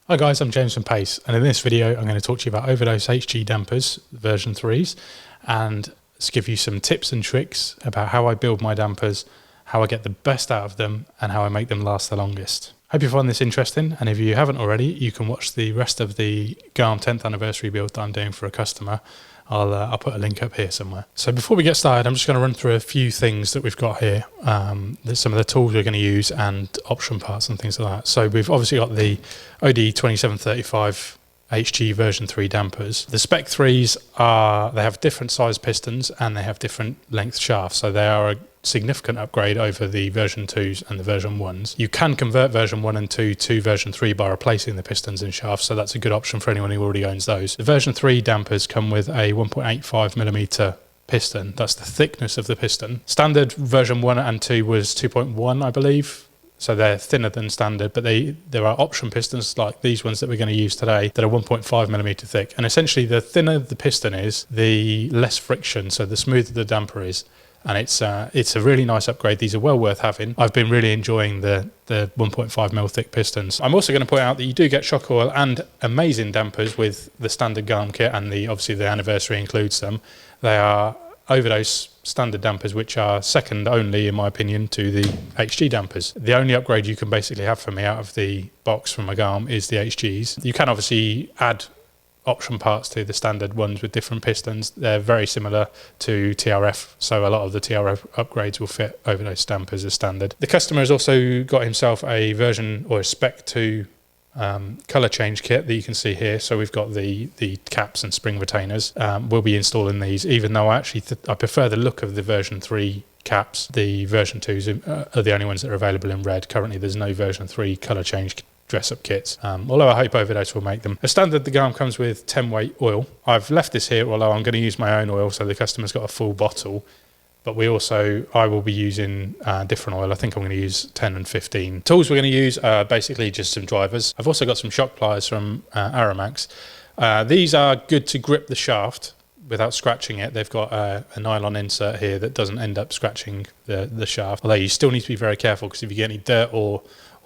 Hi guys, I'm James from Pace, and in this video I'm going to talk to you about Overdose HG dampers, version 3s, and give you some tips and tricks about how I build my dampers, how I get the best out of them, and how I make them last the longest. Hope you find this interesting, and if you haven't already, you can watch the rest of the GALM 10th anniversary build that I'm doing for a customer. I'll put a link up here somewhere. So before we get started, I'm just going to run through a few things that we've got here. There's some of the tools we're going to use and option parts and things like that. So we've obviously got the OD 2735 HG version 3 dampers. The Spec 3s they have different size pistons and they have different length shafts. So they are a significant upgrade over the version 2s and the version 1s. You can convert version 1 and 2 to version 3 by replacing the pistons and shafts, so that's a good option for anyone who already owns those. The version 3 dampers come with a 1.85mm piston. That's the thickness of the piston. Standard version 1 and 2 was 2.1, I believe. So they're thinner than standard, but there are option pistons like these ones that we're going to use today that are 1.5mm thick. And essentially the thinner the piston is, the less friction, so the smoother the damper is. And it's a really nice upgrade. These are well worth having. I've been really enjoying the 1.5mm thick pistons. I'm also going to point out that you do get shock oil and amazing dampers with the standard GALM kit, and obviously the anniversary includes them. They are Overdose standard dampers, which are second only, in my opinion, to the HG dampers. The only upgrade you can basically have for me out of the box from a GALM is the HGs. You can obviously add option parts to the standard ones with different pistons. They're very similar to TRF, so a lot of the TRF upgrades will fit Overdose dampers as standard. The customer has also got himself a version or a Spec 2 colour change kit that you can see here. So we've got the caps and spring retainers. We'll be installing these, even though I prefer the look of the version 3 caps. The version 2s are the only ones that are available in red. Currently there's no version 3 colour change dress-up kits, although I hope Overdose will make them. As standard, the GALM comes with 10 weight oil. I've left this here, although I'm going to use my own oil, so the customer's got a full bottle. But I will be using different oil. I think I'm going to use 10 and 15. Tools we're going to use are basically just some drivers. I've also got some shock pliers from Aramax. These are good to grip the shaft without scratching it. They've got a nylon insert here that doesn't end up scratching the shaft. Although you still need to be very careful, because if you get any dirt or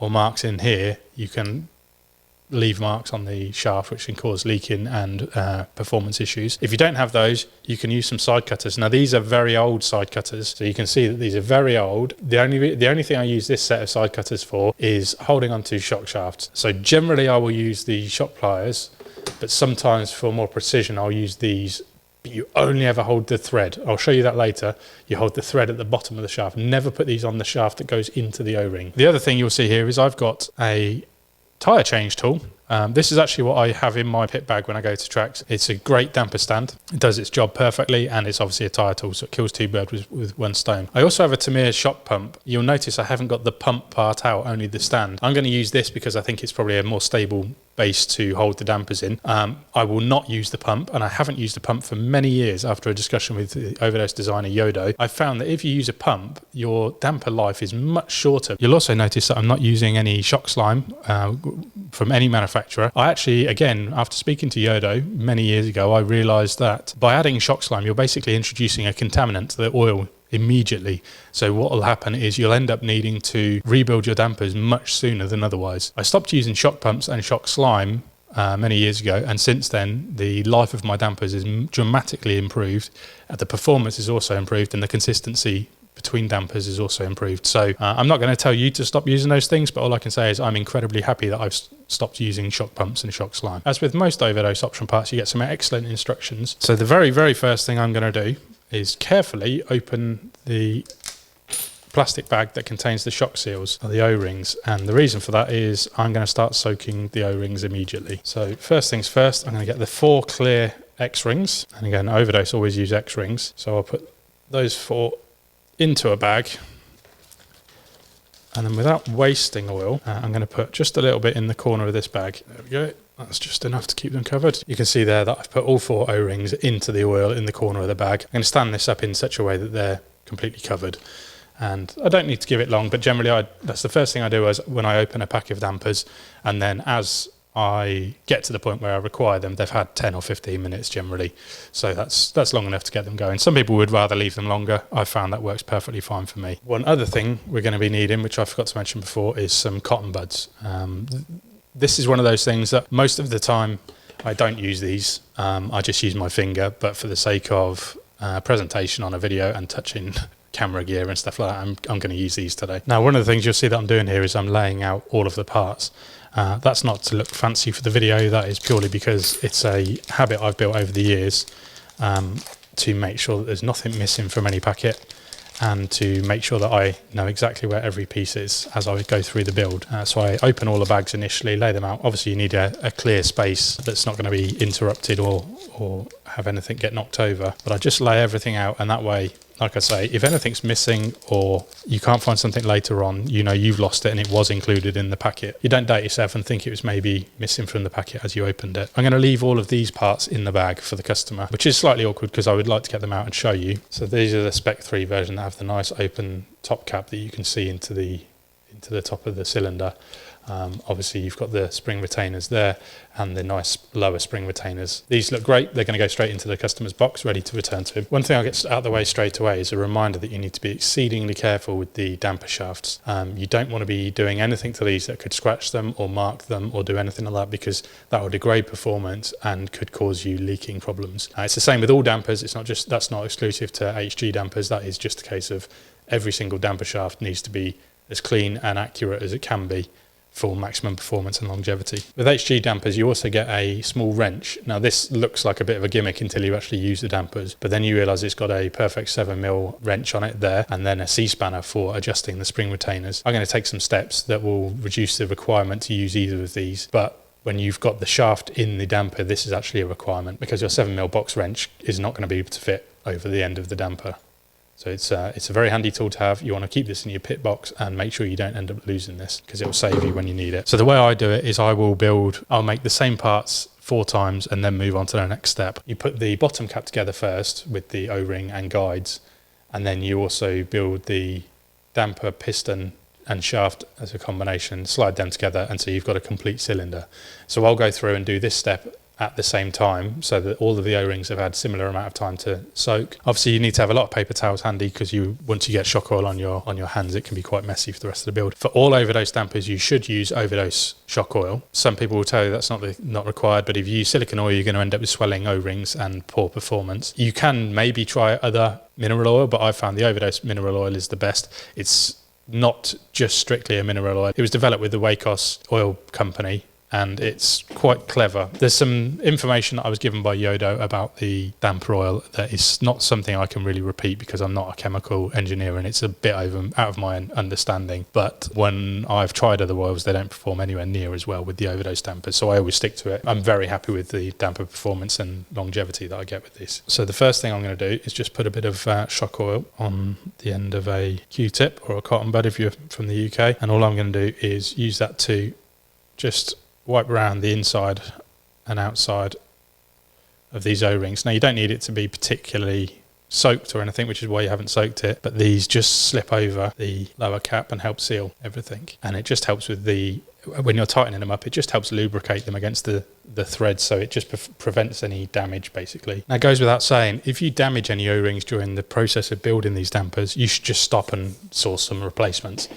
marks in here, you can leave marks on the shaft, which can cause leaking and performance issues. If you don't have those, you can use some side cutters. Now these are very old side cutters, so you can see that these are very old. The only thing I use this set of side cutters for is holding onto shock shafts. So generally I will use the shock pliers, but sometimes for more precision I'll use these. But you only ever hold the thread. I'll show you that later. You hold the thread at the bottom of the shaft. Never put these on the shaft that goes into the O-ring. The other thing you'll see here is I've got a tyre change tool. This is actually what I have in my pit bag when I go to tracks. It's a great damper stand. It does its job perfectly, and it's obviously a tyre tool, so it kills two birds with one stone. I also have a Tamir shock pump. You'll notice I haven't got the pump part out, only the stand. I'm going to use this because I think it's probably a more stable base to hold the dampers in. I will not use the pump, and I haven't used the pump for many years. After a discussion with the Overdose designer Yodo, I found that if you use a pump, your damper life is much shorter. You'll also notice that I'm not using any shock slime from any manufacturer. I actually, again, after speaking to Yodo many years ago, I realized that by adding shock slime, you're basically introducing a contaminant to the oil immediately. So what will happen is you'll end up needing to rebuild your dampers much sooner than otherwise. I stopped using shock pumps and shock slime many years ago, and since then the life of my dampers is dramatically improved. The performance is also improved, and the consistency between dampers is also improved. So I'm not going to tell you to stop using those things, but all I can say is I'm incredibly happy that I've stopped using shock pumps and shock slime. As with most Overdose option parts, you get some excellent instructions. So the very, very first thing I'm going to do is carefully open the plastic bag that contains the shock seals, or the O-rings, and the reason for that is I'm going to start soaking the O-rings immediately. So first things first, I'm going to get the 4 clear X-rings, and again, Overdose always use X-rings, so I'll put those 4 into a bag, and then without wasting oil, I'm going to put just a little bit in the corner of this bag. There we go. That's just enough to keep them covered. You can see there that I've put all 4 O-rings into the oil in the corner of the bag. I'm going to stand this up in such a way that they're completely covered. And I don't need to give it long, but generally that's the first thing I do is when I open a pack of dampers, and then as I get to the point where I require them, they've had 10 or 15 minutes generally. So that's long enough to get them going. Some people would rather leave them longer. I found that works perfectly fine for me. One other thing we're going to be needing, which I forgot to mention before, is some cotton buds. This is one of those things that most of the time I don't use these. I just use my finger, but for the sake of presentation on a video and touching camera gear and stuff like that, I'm going to use these today. Now, one of the things you'll see that I'm doing here is I'm laying out all of the parts. That's not to look fancy for the video, that is purely because it's a habit I've built over the years to make sure that there's nothing missing from any packet, and to make sure that I know exactly where every piece is as I go through the build. So I open all the bags initially, lay them out. Obviously you need a clear space that's not going to be interrupted or have anything get knocked over, but I just lay everything out, and that way, like I say, if anything's missing or you can't find something later on, you know you've lost it and it was included in the packet. You don't doubt yourself and think it was maybe missing from the packet as you opened it. I'm going to leave all of these parts in the bag for the customer, which is slightly awkward because I would like to get them out and show you. So these are the Spec 3 version that have the nice open top cap that you can see into the top of the cylinder. Obviously you've got the spring retainers there and the nice lower spring retainers. These look great. They're going to go straight into the customer's box, ready to return to. One thing I'll get out of the way straight away is a reminder that you need to be exceedingly careful with the damper shafts. You don't want to be doing anything to these that could scratch them or mark them or do anything like that, because that will degrade performance and could cause you leaking problems. It's the same with all dampers. It's not just, that's not exclusive to HG dampers. That is just a case of every single damper shaft needs to be as clean and accurate as it can be for maximum performance and longevity. With HG dampers, you also get a small wrench. Now this looks like a bit of a gimmick until you actually use the dampers, but then you realise it's got a perfect 7mm wrench on it there, and then a C-spanner for adjusting the spring retainers. I'm going to take some steps that will reduce the requirement to use either of these, but when you've got the shaft in the damper, this is actually a requirement, because your 7mm box wrench is not going to be able to fit over the end of the damper. So it's a very handy tool to have. You want to keep this in your pit box and make sure you don't end up losing this, because it will save you when you need it. So the way I do it is I'll make the same parts 4 times and then move on to the next step. You put the bottom cap together first with the O-ring and guides, and then you also build the damper, piston and shaft as a combination, slide them together, and so you've got a complete cylinder. So I'll go through and do this step at the same time, so that all of the O-rings have had similar amount of time to soak. Obviously you need to have a lot of paper towels handy, because once you get shock oil on your hands, it can be quite messy for the rest of the build. For all overdose dampers, you should use overdose shock oil. Some people will tell you that's not required, but if you use silicone oil, you're going to end up with swelling O-rings and poor performance. You can maybe try other mineral oil, but I've found the overdose mineral oil is the best. It's not just strictly a mineral oil. It was developed with the Wacos oil company, and it's quite clever. There's some information that I was given by Yodo about the damper oil that is not something I can really repeat, because I'm not a chemical engineer and it's a bit out of my understanding. But when I've tried other oils, they don't perform anywhere near as well with the overdose dampers, so I always stick to it. I'm very happy with the damper performance and longevity that I get with these. So the first thing I'm going to do is just put a bit of shock oil on the end of a Q-tip or a cotton bud if you're from the UK, and all I'm going to do is use that to just wipe around the inside and outside of these O-rings. Now you don't need it to be particularly soaked or anything, which is why you haven't soaked it, but these just slip over the lower cap and help seal everything. And it just helps with when you're tightening them up, it just helps lubricate them against the threads, so it just prevents any damage basically. Now it goes without saying, if you damage any O-rings during the process of building these dampers, you should just stop and source some replacements.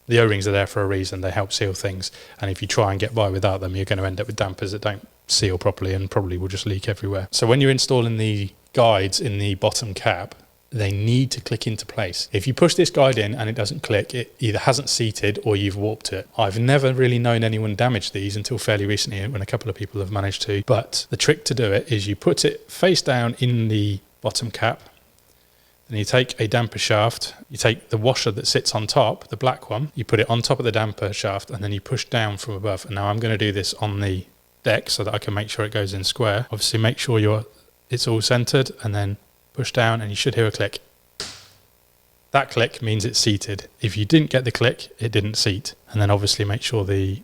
The O-rings are there for a reason. They help seal things, and if you try and get by without them, you're going to end up with dampers that don't seal properly and probably will just leak everywhere. So when you're installing the guides in the bottom cap, they need to click into place. If you push this guide in and it doesn't click, it either hasn't seated or you've warped it. I've never really known anyone damage these until fairly recently, when a couple of people have managed to. But the trick to do it is you put it face down in the bottom cap. Then you take a damper shaft, you take the washer that sits on top, the black one, you put it on top of the damper shaft, and then you push down from above. And now I'm going to do this on the deck so that I can make sure it goes in square. Obviously make sure it's all centered, and then push down and you should hear a click. That click means it's seated. If you didn't get the click, it didn't seat. And then obviously make sure the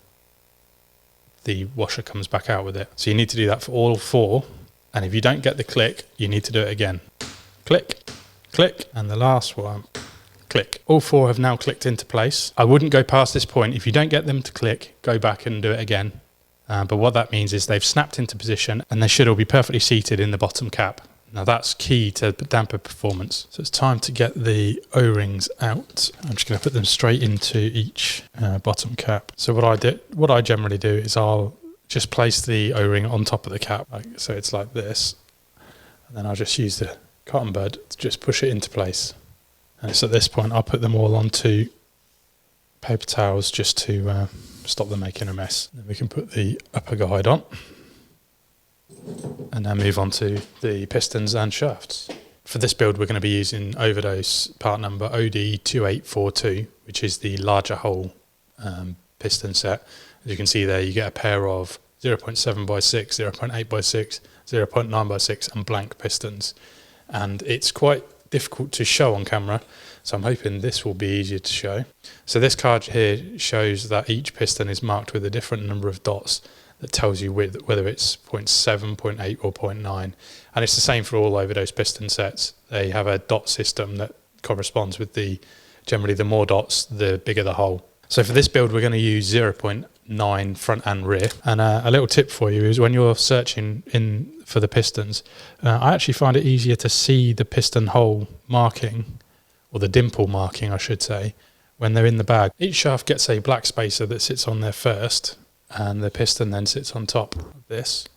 washer comes back out with it. So you need to do that for all 4. And if you don't get the click, you need to do it again. Click. Click, and the last one, click. All 4 have now clicked into place. I wouldn't go past this point. If you don't get them to click, go back and do it again. But what that means is they've snapped into position and they should all be perfectly seated in the bottom cap. Now that's key to damper performance. So it's time to get the O-rings out. I'm just going to put them straight into each bottom cap. So what I generally do is I'll just place the O-ring on top of the cap. So it's like this. And then I'll just use the cotton bud to just push it into place. And so at this point I'll put them all onto paper towels just to stop them making a mess. Then we can put the upper guide on. And now move on to the pistons and shafts. For this build we're going to be using Overdose part number OD2842, which is the larger hole piston set. As you can see there, you get a pair of 0.7 by 6, 0.8 by 6, 0.9 by 6 and blank pistons. And it's quite difficult to show on camera, so I'm hoping this will be easier to show. So this card here shows that each piston is marked with a different number of dots that tells you whether it's 0.7, 0.8 or 0.9. And it's the same for all Overdose piston sets. They have a dot system that corresponds with generally the more dots, the bigger the hole. So for this build, we're going to use 0.9 front and rear. And a little tip for you is when you're searching for the pistons, I actually find it easier to see the piston hole marking, or the dimple marking, I should say, when they're in the bag. Each shaft gets a black spacer that sits on there first, and the piston then sits on top of this,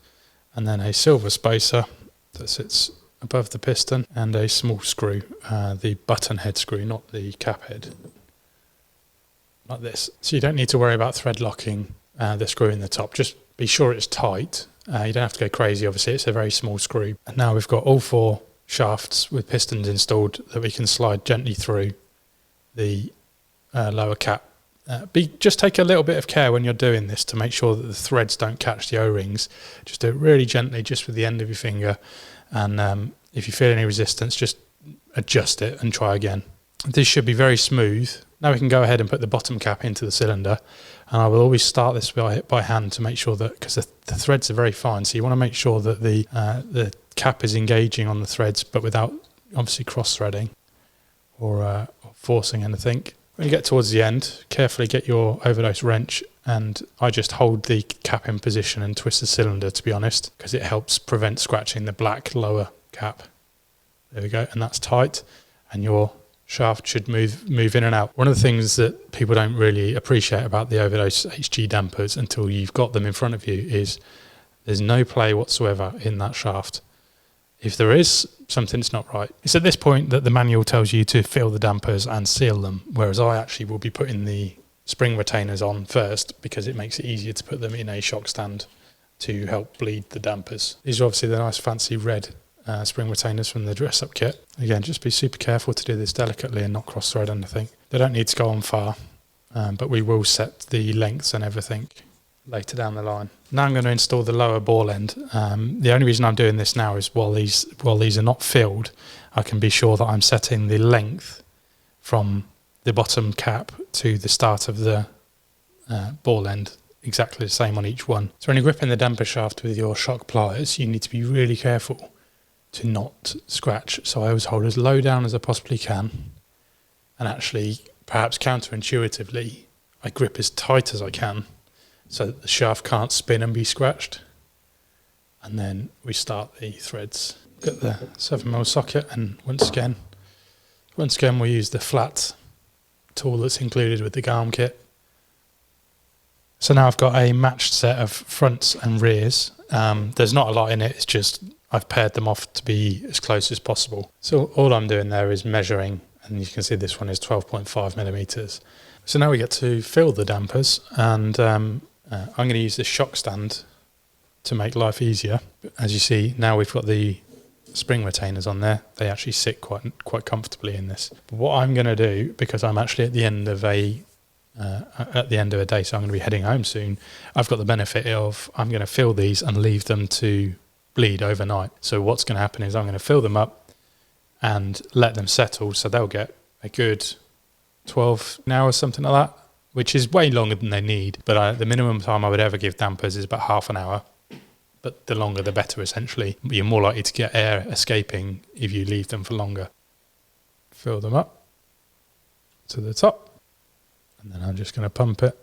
and then a silver spacer that sits above the piston, and a small screw, the button head screw, not the cap head, like this. So you don't need to worry about thread locking the screw in the top. Just be sure it's tight. You don't have to go crazy, obviously it's a very small screw. And now we've got all 4 shafts with pistons installed that we can slide gently through the lower cap. Just take a little bit of care when you're doing this to make sure that the threads don't catch the O-rings. Just do it really gently, just with the end of your finger. And if you feel any resistance, just adjust it and try again. This should be very smooth. Now we can go ahead and put the bottom cap into the cylinder. And I will always start this by hand to make sure that, because the threads are very fine, so you want to make sure that the cap is engaging on the threads, but without obviously cross-threading or forcing anything. When you get towards the end, carefully get your Overdose wrench, and I just hold the cap in position and twist the cylinder, to be honest, because it helps prevent scratching the black lower cap. There we go, and that's tight, and your shaft should move in and out. One of the things that people don't really appreciate about the Overdose HG dampers until you've got them in front of you is there's no play whatsoever in that shaft. If there is, something's not right. It's at this point that the manual tells you to fill the dampers and seal them, whereas I actually will be putting the spring retainers on first because it makes it easier to put them in a shock stand to help bleed the dampers. These are obviously the nice fancy red spring retainers from the dress-up kit. Again, just be super careful to do this delicately and not cross-thread anything. They don't need to go on far, but we will set the lengths and everything later down the line. Now I'm going to install the lower ball end. The only reason I'm doing this now is while these are not filled, I can be sure that I'm setting the length from the bottom cap to the start of the ball end exactly the same on each one. So when you're gripping the damper shaft with your shock pliers, you need to be really careful to not scratch. So I always hold as low down as I possibly can, and actually, perhaps counterintuitively, I grip as tight as I can so that the shaft can't spin and be scratched. And then we start the threads. Got the 7mm socket, and once again we'll use the flat tool that's included with the GALM kit. So now I've got a matched set of fronts and rears. There's not a lot in it, it's just I've paired them off to be as close as possible. So all I'm doing there is measuring, and you can see this one is 12.5mm. So now we get to fill the dampers, and I'm going to use this shock stand to make life easier. As you see, now we've got the spring retainers on there. They actually sit quite comfortably in this. But what I'm going to do, because I'm actually at the end of a day, so I'm going to be heading home soon, I've got the benefit of I'm going to fill these and leave them to bleed overnight. So what's going to happen is I'm going to fill them up and let them settle, so they'll get a good 12 hours, something like that, which is way longer than they need. But the minimum time I would ever give dampers is about half an hour. But the longer the better, essentially. You're more likely to get air escaping if you leave them for longer. Fill them up to the top, and then I'm just going to pump it.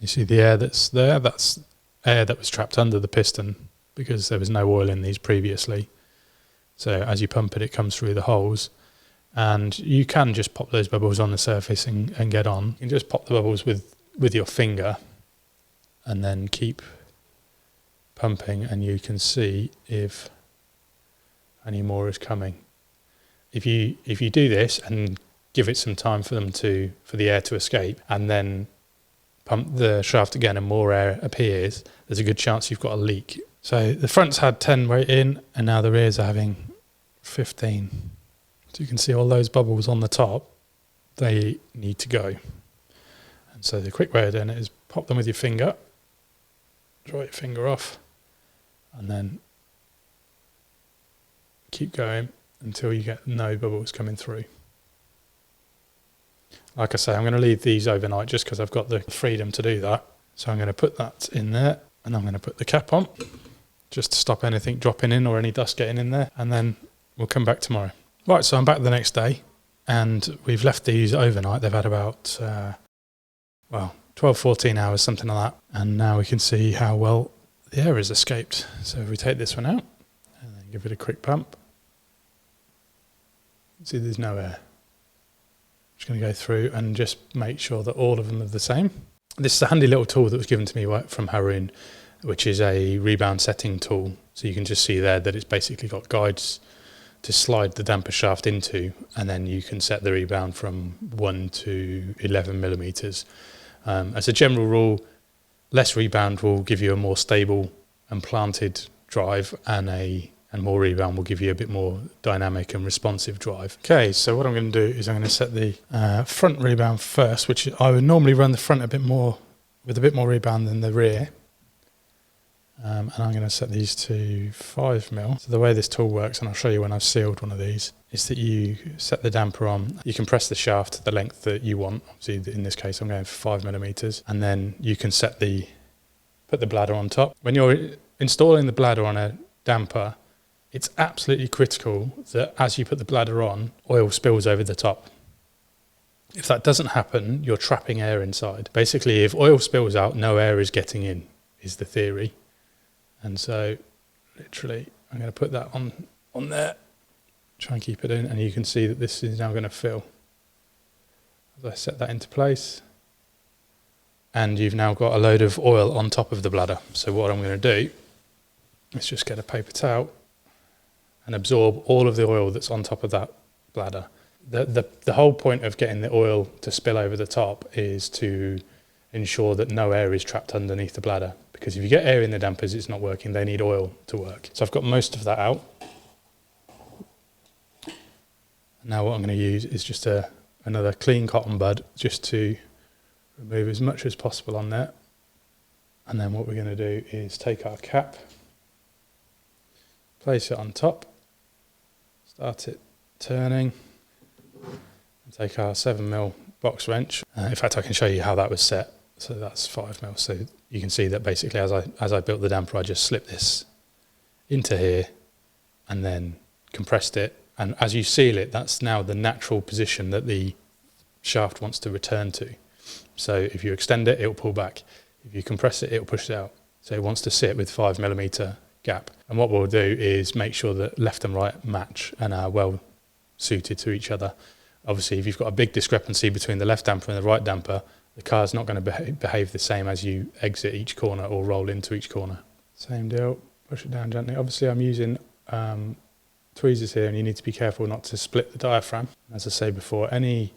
You see the air that's there? That's air that was trapped under the piston because there was no oil in these previously. So as you pump it, it comes through the holes. And you can just pop those bubbles on the surface and get on. You can just pop the bubbles with your finger and then keep pumping, and you can see if any more is coming. If you do this and give it some time for the air to escape, and then pump the shaft again and more air appears, there's a good chance you've got a leak. So the front's had 10 weight in, and now the rears are having 15. So you can see all those bubbles on the top, they need to go. And so the quick way of doing it is pop them with your finger, draw your finger off, and then keep going until you get no bubbles coming through. Like I say, I'm going to leave these overnight just because I've got the freedom to do that. So I'm going to put that in there, and I'm going to put the cap on just to stop anything dropping in or any dust getting in there, and then we'll come back tomorrow. Right, so I'm back the next day, and we've left these overnight. They've had about 12, 14 hours, something like that, and now we can see how well the air has escaped. So if we take this one out and then give it a quick pump, see there's no air. I'm just going to go through and just make sure that all of them are the same. This is a handy little tool that was given to me from Haroon, which is a rebound setting tool. So you can just see there that it's basically got guides to slide the damper shaft into, and then you can set the rebound from 1 to 11 millimeters. As a general rule, less rebound will give you a more stable and planted drive, and more rebound will give you a bit more dynamic and responsive drive. Okay, so what I'm going to do is I'm going to set the front rebound first, which I would normally run the front with a bit more rebound than the rear. And I'm going to set these to 5mm. So the way this tool works, and I'll show you when I've sealed one of these, is that you set the damper on, you compress the shaft to the length that you want. Obviously in this case I'm going for 5mm, and then you can put the bladder on top. When you're installing the bladder on a damper, it's absolutely critical that as you put the bladder on, oil spills over the top. If that doesn't happen, you're trapping air inside. Basically, if oil spills out, no air is getting in, is the theory. And so literally I'm going to put that on there, try and keep it in, and you can see that this is now going to fill as I set that into place. And you've now got a load of oil on top of the bladder. So what I'm going to do is just get a paper towel and absorb all of the oil that's on top of that bladder. The whole point of getting the oil to spill over the top is to ensure that no air is trapped underneath the bladder, because if you get air in the dampers, it's not working. They need oil to work. So I've got most of that out. Now what I'm going to use is just another clean cotton bud, just to remove as much as possible on there. And then what we're going to do is take our cap, place it on top, start it turning, and take our 7mm box wrench. In fact, I can show you how that was set. So that's 5mm. So you can see that basically as I built the damper, I just slipped this into here and then compressed it. And as you seal it, that's now the natural position that the shaft wants to return to. So if you extend it, it'll pull back. If you compress it, it'll push it out. So it wants to sit with 5mm gap. And what we'll do is make sure that left and right match and are well suited to each other. Obviously, if you've got a big discrepancy between the left damper and the right damper, the car's not going to behave the same as you exit each corner or roll into each corner. Same deal, push it down gently. Obviously, I'm using tweezers here, and you need to be careful not to split the diaphragm. As I say before, any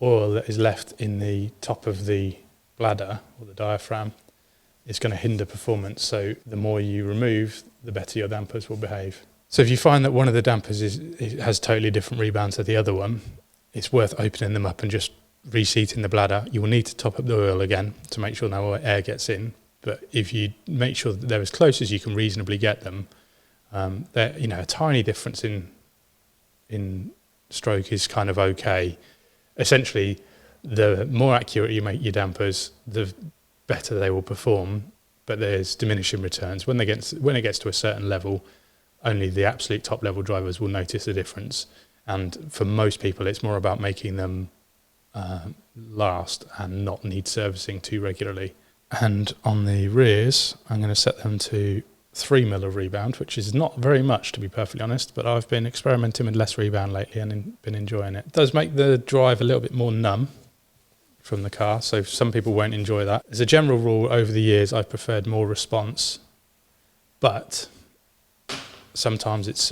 oil that is left in the top of the bladder or the diaphragm is going to hinder performance. So the more you remove, the better your dampers will behave. So if you find that one of the dampers has totally different rebound to the other one, it's worth opening them up and just reseating the bladder. You will need to top up the oil again to make sure no air gets in. But if you make sure that they're as close as you can reasonably get them, a tiny difference in stroke is kind of okay. Essentially, the more accurate you make your dampers, the better they will perform. But there's diminishing returns. When it gets to a certain level, only the absolute top level drivers will notice the difference. And for most people, it's more about making them last and not need servicing too regularly. And on the rears, I'm going to set them to 3mm of rebound, which is not very much to be perfectly honest, but I've been experimenting with less rebound lately and been enjoying it. It does make the drive a little bit more numb from the car, so some people won't enjoy that. As a general rule, over the years I've preferred more response, but sometimes it's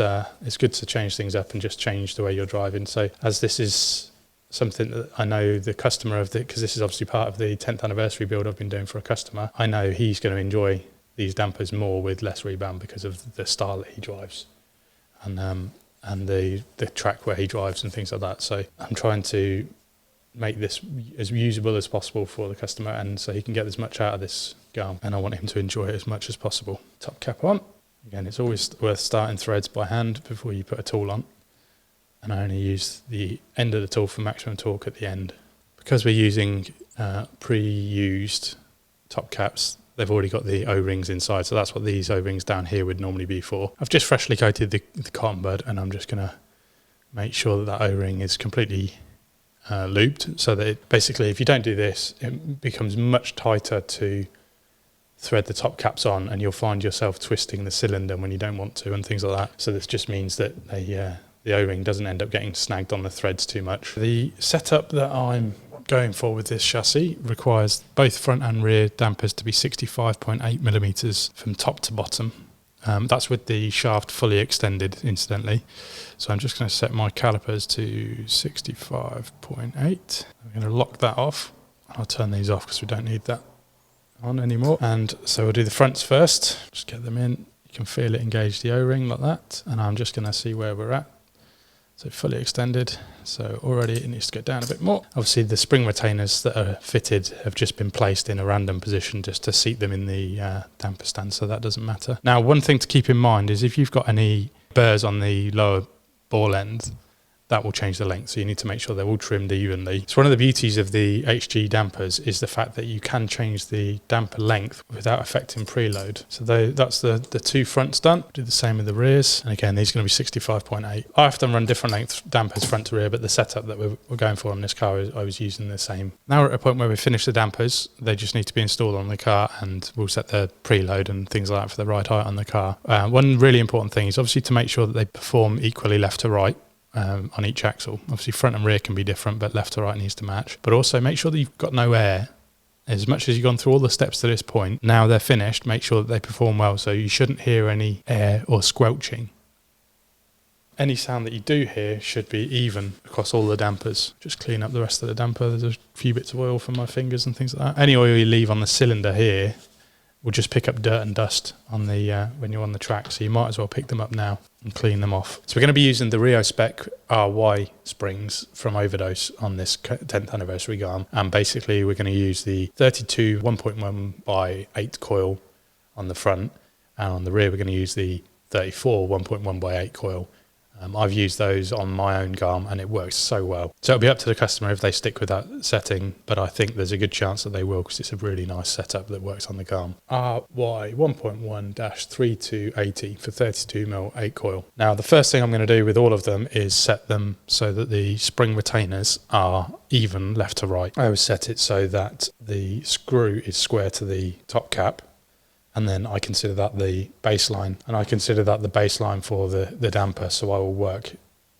good to change things up and just change the way you're driving. So as this is something that I know the customer of because this is obviously part of the 10th anniversary build I've been doing for a customer, I know he's going to enjoy these dampers more with less rebound because of the style that he drives and the track where he drives and things like that. So I'm trying to make this as usable as possible for the customer, and so he can get as much out of this GALM, and I want him to enjoy it as much as possible. Top cap on. Again, it's always worth starting threads by hand before you put a tool on, and I only use the end of the tool for maximum torque at the end. Because we're using pre-used top caps, they've already got the O-rings inside, so that's what these O-rings down here would normally be for. I've just freshly coated the cotton bud, and I'm just going to make sure that O-ring is completely looped, so that it, basically if you don't do this, it becomes much tighter to thread the top caps on, and you'll find yourself twisting the cylinder when you don't want to and things like that. So this just means that the O-ring doesn't end up getting snagged on the threads too much. The setup that I'm going for with this chassis requires both front and rear dampers to be 65.8mm from top to bottom. That's with the shaft fully extended, incidentally. So I'm just going to set my calipers to 65.8. I'm going to lock that off. I'll turn these off because we don't need that on anymore. And so we'll do the fronts first. Just get them in. You can feel it engage the O-ring like that. And I'm just going to see where we're at. So fully extended, so already it needs to go down a bit more. Obviously the spring retainers that are fitted have just been placed in a random position just to seat them in the damper stand, so that doesn't matter. Now, one thing to keep in mind is if you've got any burrs on the lower ball end, that will change the length, so you need to make sure they're all trimmed evenly. So one of the beauties of the HG dampers is the fact that you can change the damper length without affecting preload. So that's the two fronts done. Do the same with the rears, and again these are going to be 65.8. I often run different length dampers front to rear, but the setup that we're going for on this car I was using the same. Now we're at a point where we finished the dampers. They just need to be installed on the car, and we'll set the preload and things like that for the right height on the car. One really important thing is obviously to make sure that they perform equally left to right. On each axle. Obviously front and rear can be different, but left to right needs to match. But also make sure that you've got no air. As much as you've gone through all the steps to this point, now they're finished, make sure that they perform well, so you shouldn't hear any air or squelching. Any sound that you do hear should be even across all the dampers. Just clean up the rest of the damper. There's a few bits of oil from my fingers and things like that. Any oil you leave on the cylinder here will just pick up dirt and dust on the when you're on the track, so you might as well pick them up now and clean them off. So we're going to be using the Rio Spec RY springs from Overdose on this 10th anniversary GALM, and basically we're going to use the 32 1.1 by 8 coil on the front, and on the rear we're going to use the 34 1.1 by 8 coil. I've used those on my own GALM and it works so well. So it'll be up to the customer if they stick with that setting, but I think there's a good chance that they will because it's a really nice setup that works on the GALM. RY 1.1-3280 for 32mm 8 coil. Now the first thing I'm going to do with all of them is set them so that the spring retainers are even left to right. I always set it so that the screw is square to the top cap, and then I consider that the baseline, and I consider that the baseline for the damper, so I will work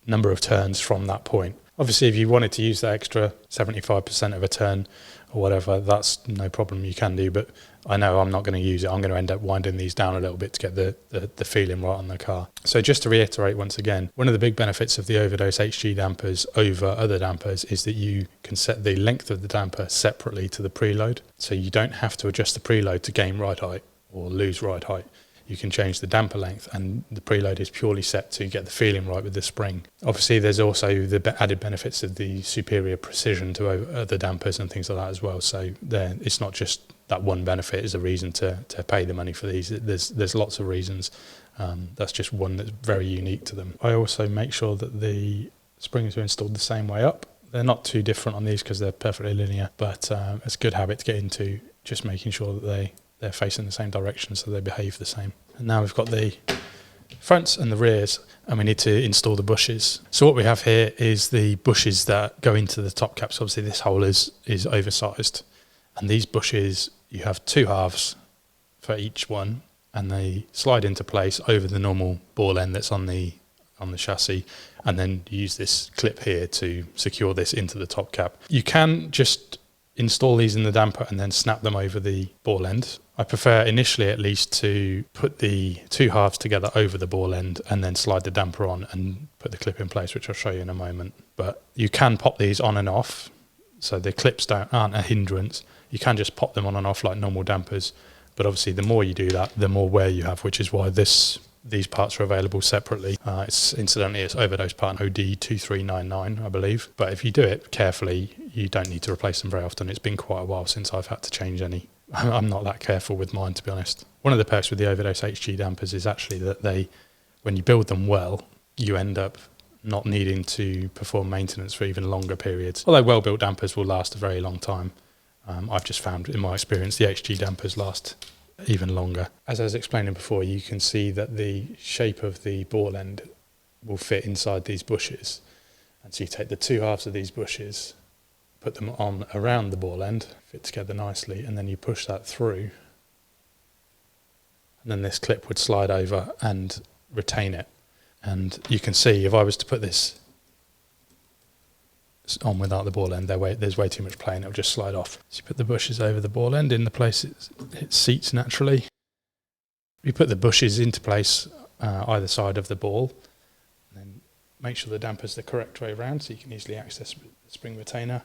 number of turns from that point. Obviously, if you wanted to use that extra 75% of a turn or whatever, that's no problem, you can do, but I know I'm not going to use it. I'm going to end up winding these down a little bit to get the feeling right on the car. So just to reiterate once again, one of the big benefits of the Overdose HG dampers over other dampers is that you can set the length of the damper separately to the preload, so you don't have to adjust the preload to gain ride height or lose ride height. You can change the damper length, and the preload is purely set to get the feeling right with the spring. Obviously there's also the added benefits of the superior precision to other dampers and things like that as well, so it's not just that one benefit is a reason to pay the money for these. There's lots of reasons. That's just one that's very unique to them. I also make sure that the springs are installed the same way up. They're not too different on these because they're perfectly linear, but it's a good habit to get into, just making sure that they're facing the same direction so they behave the same. And now we've got the fronts and the rears, and we need to install the bushes. So what we have here is the bushes that go into the top caps. Obviously this hole is oversized, and these bushes, you have two halves for each one, and they slide into place over the normal ball end that's on the chassis, and then use this clip here to secure this into the top cap. You can just install these in the damper and then snap them over the ball end. I prefer initially at least to put the two halves together over the ball end and then slide the damper on and put the clip in place, which I'll show you in a moment. But you can pop these on and off, so the clips aren't a hindrance. You can just pop them on and off like normal dampers, but obviously the more you do that, the more wear you have, which is why these parts are available separately. Incidentally, it's Overdose part OD2399, I believe. But if you do it carefully, you don't need to replace them very often. It's been quite a while since I've had to change any. I'm not that careful with mine, to be honest. One of the perks with the Overdose HG dampers is actually that when you build them well, you end up not needing to perform maintenance for even longer periods. Although well-built dampers will last a very long time. I've just found, in my experience, the HG dampers last even longer. As I was explaining before, you can see that the shape of the ball end will fit inside these bushes. And so you take the two halves of these bushes, put them on around the ball end, fit together nicely, and then you push that through. And then this clip would slide over and retain it. And you can see if I was to put this on without the ball end, there's way too much play and it'll just slide off. So you put the bushes over the ball end in the place it seats naturally. You put the bushes into place either side of the ball, and then make sure the damper's the correct way around so you can easily access the spring retainer.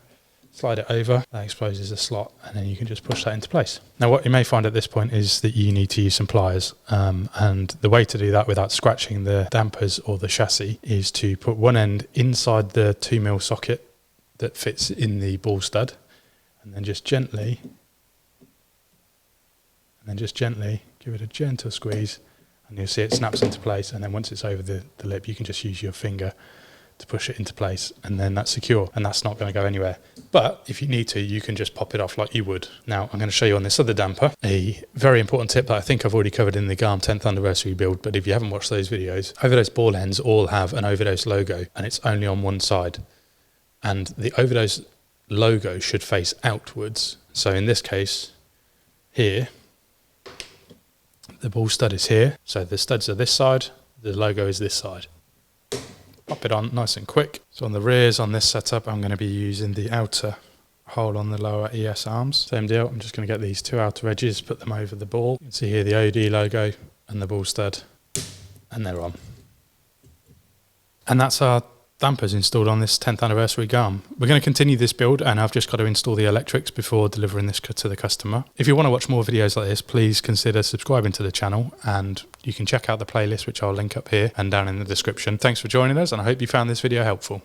Slide it over, that exposes the slot, and then you can just push that into place. Now what you may find at this point is that you need to use some pliers, and the way to do that without scratching the dampers or the chassis is to put one end inside the 2mm socket that fits in the ball stud, and then just gently give it a gentle squeeze, and you'll see it snaps into place. And then once it's over the lip, you can just use your finger to push it into place, and then that's secure, and that's not going to go anywhere. But if you need to, you can just pop it off like you would. Now I'm going to show you on this other damper a very important tip that I think I've already covered in the GALM 10th anniversary build, but if you haven't watched those videos, Overdose ball ends all have an Overdose logo, and it's only on one side. And the Overdose logo should face outwards. So in this case, here, the ball stud is here. So the studs are this side, the logo is this side. Pop it on nice and quick. So on the rears on this setup, I'm going to be using the outer hole on the lower ES arms. Same deal, I'm just going to get these two outer edges, put them over the ball. You can see here the OD logo and the ball stud, and they're on. And that's our dampers installed on this 10th anniversary GALM. We're going to continue this build, and I've just got to install the electrics before delivering this to the customer. If you want to watch more videos like this, please consider subscribing to the channel, and you can check out the playlist, which I'll link up here and down in the description. Thanks for joining us, and I hope you found this video helpful.